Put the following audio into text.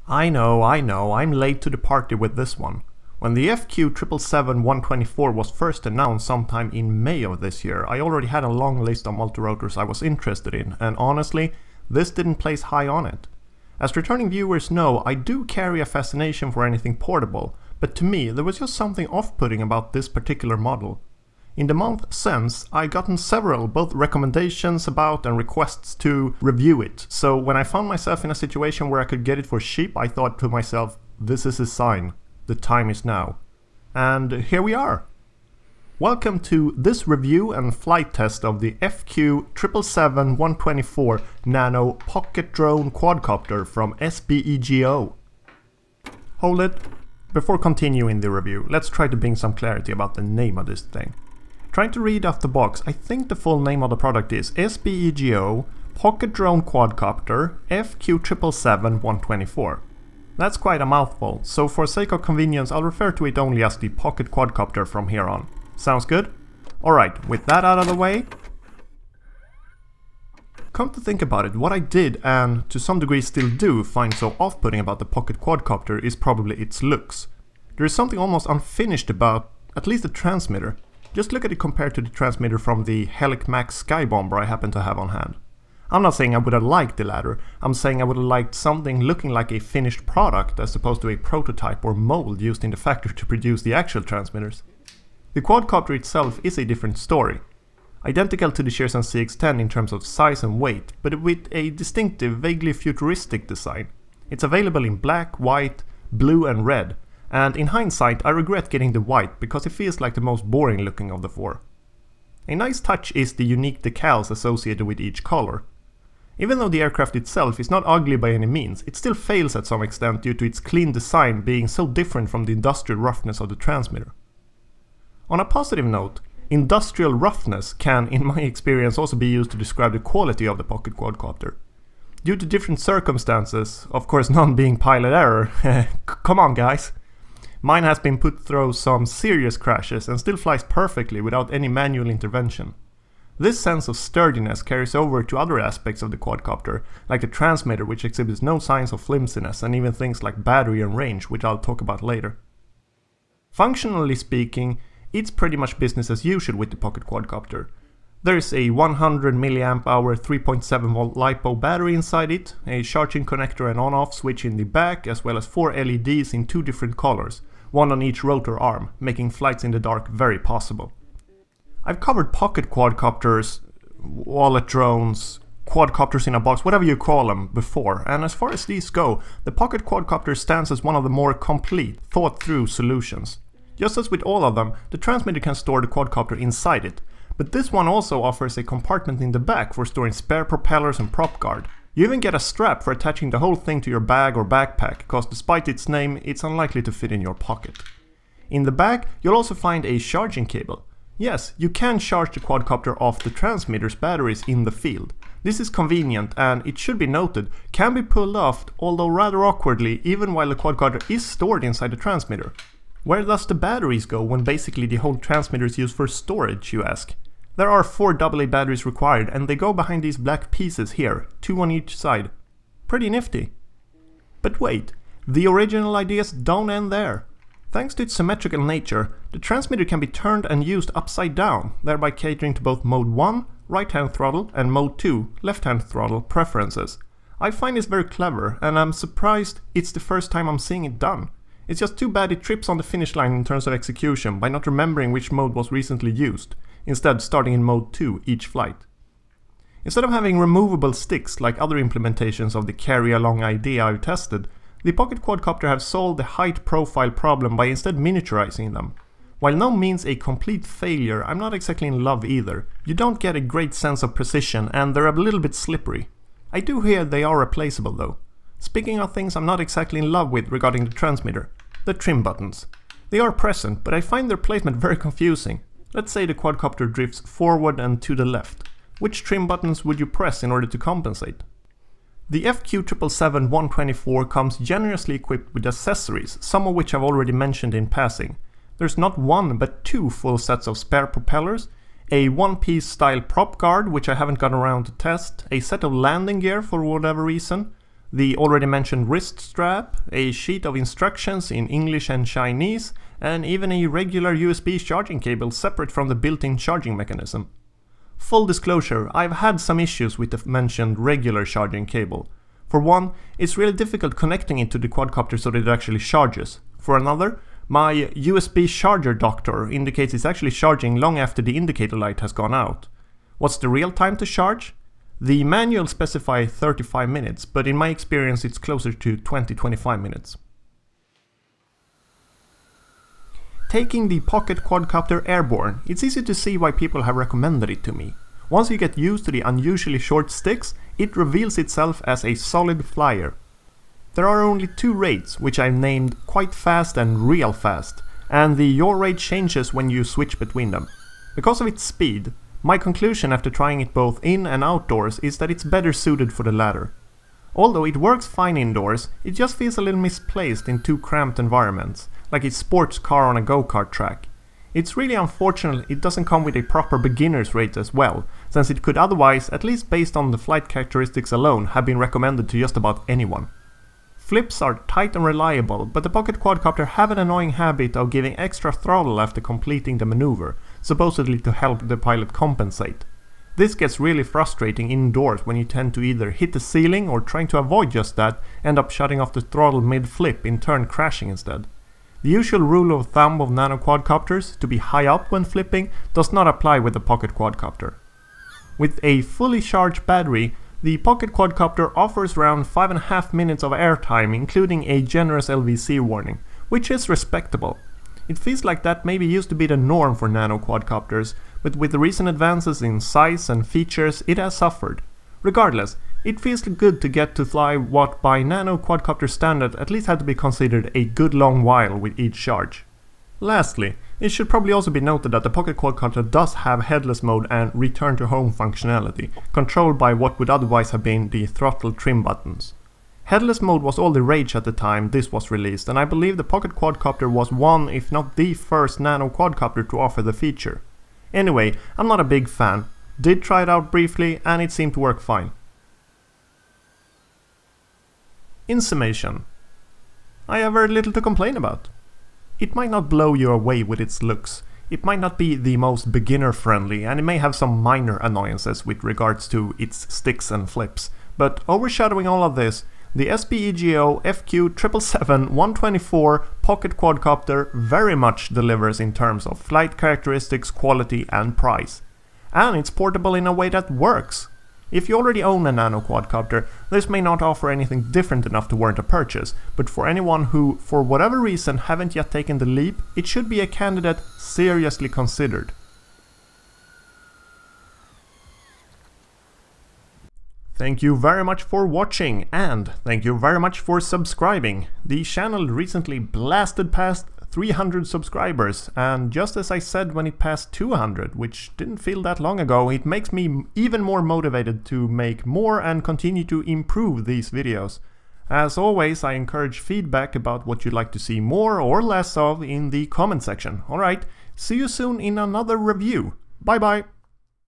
I know, I'm late to the party with this one. When the FQ777-124 was first announced sometime in May of this year, I already had a long list of multirotors I was interested in, and honestly, this didn't place high on it. As returning viewers know, I do carry a fascination for anything portable, but to me there was just something off-putting about this particular model. In the month since, I've gotten several both recommendations about and requests to review it, so when I found myself in a situation where I could get it for cheap, I thought to myself, this is a sign. The time is now. And here we are. Welcome to this review and flight test of the FQ777-124 Nano Pocket Drone Quadcopter from Sbego. Hold it. Before continuing the review, let's try to bring some clarity about the name of this thing. Trying to read off the box, I think the full name of the product is Sbego Pocket Drone Quadcopter FQ777-124. That's quite a mouthful, so for sake of convenience I'll refer to it only as the Pocket Quadcopter from here on. Sounds good? Alright, with that out of the way, come to think about it, what I did, and to some degree still do, find so off-putting about the Pocket Quadcopter is probably its looks. There is something almost unfinished about at least the transmitter. Just look at it compared to the transmitter from the Helic Max Skybomber I happen to have on hand. I'm not saying I would have liked the latter, I'm saying I would have liked something looking like a finished product as opposed to a prototype or mold used in the factory to produce the actual transmitters. The quadcopter itself is a different story. Identical to the Shearson CX-10 in terms of size and weight, but with a distinctive, vaguely futuristic design. It's available in black, white, blue and red, and in hindsight I regret getting the white because it feels like the most boring looking of the four. A nice touch is the unique decals associated with each color. Even though the aircraft itself is not ugly by any means, it still fails at some extent due to its clean design being so different from the industrial roughness of the transmitter. On a positive note, industrial roughness can, in my experience, also be used to describe the quality of the Pocket Quadcopter. Due to different circumstances, of course none being pilot error, come on guys, mine has been put through some serious crashes and still flies perfectly without any manual intervention. This sense of sturdiness carries over to other aspects of the quadcopter, like the transmitter, which exhibits no signs of flimsiness, and even things like battery and range, which I'll talk about later. Functionally speaking, it's pretty much business as usual with the Pocket Quadcopter. There is a 100 mAh 3.7V LiPo battery inside it, a charging connector and on-off switch in the back, as well as 4 LEDs in 2 different colors, one on each rotor arm, making flights in the dark very possible. I've covered pocket quadcopters, wallet drones, quadcopters in a box, whatever you call them, before, and as far as these go, the Pocket Quadcopter stands as one of the more complete, thought-through solutions. Just as with all of them, the transmitter can store the quadcopter inside it, but this one also offers a compartment in the back for storing spare propellers and prop guard. You even get a strap for attaching the whole thing to your bag or backpack, cause despite its name, it's unlikely to fit in your pocket. In the back, you'll also find a charging cable. Yes, you can charge the quadcopter off the transmitter's batteries in the field. This is convenient and, it should be noted, can be pulled off, although rather awkwardly, even while the quadcopter is stored inside the transmitter. Where does the batteries go when basically the whole transmitter is used for storage, you ask? There are 4 AA batteries required and they go behind these black pieces here, 2 on each side. Pretty nifty. But wait, the original ideas don't end there. Thanks to its symmetrical nature, the transmitter can be turned and used upside down, thereby catering to both Mode 1, right-hand throttle, and Mode 2, left-hand throttle, preferences. I find this very clever, and I'm surprised it's the first time I'm seeing it done. It's just too bad it trips on the finish line in terms of execution by not remembering which mode was recently used, instead starting in Mode 2 each flight. Instead of having removable sticks like other implementations of the carry-along idea I've tested, the Pocket Quadcopter have solved the height profile problem by instead miniaturizing them. While no means a complete failure, I'm not exactly in love either. You don't get a great sense of precision and they're a little bit slippery. I do hear they are replaceable though. Speaking of things I'm not exactly in love with regarding the transmitter, the trim buttons. They are present, but I find their placement very confusing. Let's say the quadcopter drifts forward and to the left. Which trim buttons would you press in order to compensate? The FQ777-124 comes generously equipped with accessories, some of which I've already mentioned in passing. There's not 1 but 2 full sets of spare propellers, a one-piece style prop guard which I haven't gotten around to test, a set of landing gear for whatever reason, the already mentioned wrist strap, a sheet of instructions in English and Chinese, and even a regular USB charging cable separate from the built-in charging mechanism. Full disclosure, I've had some issues with the mentioned regular charging cable. For one, it's really difficult connecting it to the quadcopter so that it actually charges. For another, my USB charger doctor indicates it's actually charging long after the indicator light has gone out. What's the real time to charge? The manual specifies 35 minutes, but in my experience it's closer to 20-25 minutes. Taking the Pocket Quadcopter airborne, it's easy to see why people have recommended it to me. Once you get used to the unusually short sticks, it reveals itself as a solid flyer. There are only two rates, which I've named Quite Fast and Real Fast, and the yaw rate changes when you switch between them. Because of its speed, my conclusion after trying it both in and outdoors is that it's better suited for the latter. Although it works fine indoors, it just feels a little misplaced in too cramped environments, like a sports car on a go-kart track. It's really unfortunate it doesn't come with a proper beginner's rate as well, since it could otherwise, at least based on the flight characteristics alone, have been recommended to just about anyone. Flips are tight and reliable, but the Pocket Quadcopter have an annoying habit of giving extra throttle after completing the maneuver, supposedly to help the pilot compensate. This gets really frustrating indoors when you tend to either hit the ceiling or trying to avoid just that, end up shutting off the throttle mid-flip, in turn crashing instead. The usual rule of thumb of nano quadcopters, to be high up when flipping, does not apply with the Pocket Quadcopter. With a fully charged battery, the Pocket Quadcopter offers around 5.5 minutes of airtime, including a generous LVC warning, which is respectable. It feels like that maybe used to be the norm for nano quadcopters, but with the recent advances in size and features it has suffered. Regardless, it feels good to get to fly what by nano quadcopter standard at least had to be considered a good long while with each charge. Lastly, it should probably also be noted that the Pocket Quadcopter does have Headless Mode and Return to Home functionality, controlled by what would otherwise have been the throttle trim buttons. Headless Mode was all the rage at the time this was released, and I believe the Pocket Quadcopter was one, if not the first nano quadcopter to offer the feature. Anyway, I'm not a big fan. Did try it out briefly and it seemed to work fine. In summation, I have very little to complain about. It might not blow you away with its looks, it might not be the most beginner friendly, and it may have some minor annoyances with regards to its sticks and flips, but overshadowing all of this, the SBEGO FQ777-124 Pocket Quadcopter very much delivers in terms of flight characteristics, quality and price. And it's portable in a way that works. If you already own a nano quadcopter, this may not offer anything different enough to warrant a purchase, but for anyone who, for whatever reason, haven't yet taken the leap, it should be a candidate seriously considered. Thank you very much for watching, and thank you very much for subscribing. The channel recently blasted past 300 subscribers, and just as I said when it passed 200, which didn't feel that long ago, it makes me even more motivated to make more and continue to improve these videos. As always, I encourage feedback about what you'd like to see more or less of in the comment section. Alright, see you soon in another review. Bye bye!